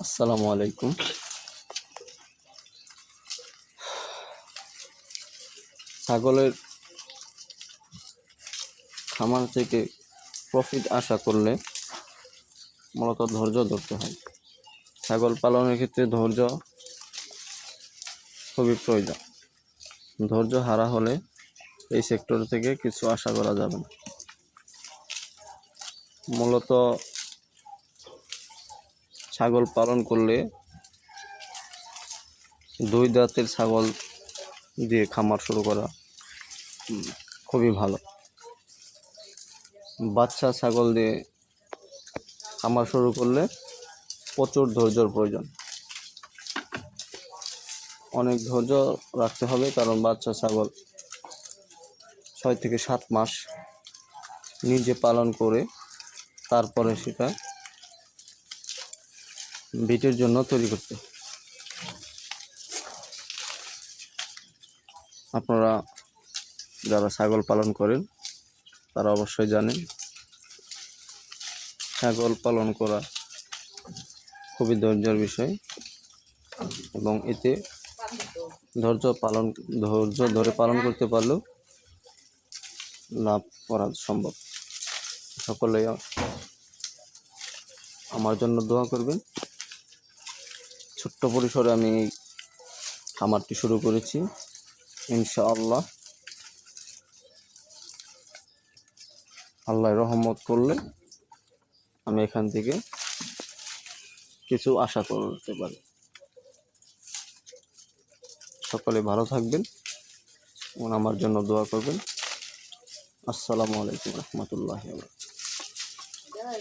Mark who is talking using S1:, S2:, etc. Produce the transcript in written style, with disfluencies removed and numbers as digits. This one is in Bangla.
S1: আসসালামু আলাইকুম। ছাগলের খামার থেকে প্রফিট আশা করলে মূলত ধৈর্য ধরতে হয়। ছাগল পালনের ক্ষেত্রে ধৈর্য খুবই প্রয়োজন। ধৈর্য হারা হলে এই সেক্টর থেকে কিছু আশা করা যাবে না। মূলত ছাগল পালন করলে 2 দাঁতের ছাগল দিয়ে খামার শুরু করা খুবই ভালো। বাচ্চা ছাগল দিয়ে খামার শুরু করলে প্রচুর ধৈর্যের প্রয়োজন। অনেক ধৈর্য রাখতে হবে, কারণ বাচ্চা ছাগল 6 থেকে 7 মাস নিজে পালন করে তারপরে সেটা বিটের জন্য তৈরি করতে। আপনারা যারা ছাগল পালন করেন তারা অবশ্যই জানেন ছাগল পালন করা খুবই ধৈর্যের বিষয়, এবং এতে ধৈর্য ধরে পালন করতে পারলেও লাভ করা সম্ভব। সকলেই আমার জন্য দোয়া করবেন। ছোট্ট পরিসরে আমি এই খামারটি শুরু করেছি। ইনশাআল্লাহ আল্লাহ রহমত করলে আমি এখান থেকে কিছু আশা করতে পারি। সকলে ভালো থাকবেন এবং আমার জন্য দোয়া করবেন। আসসালামু আলাইকুম রহমতুল্লাহি ওয়া বারাকাতুহু।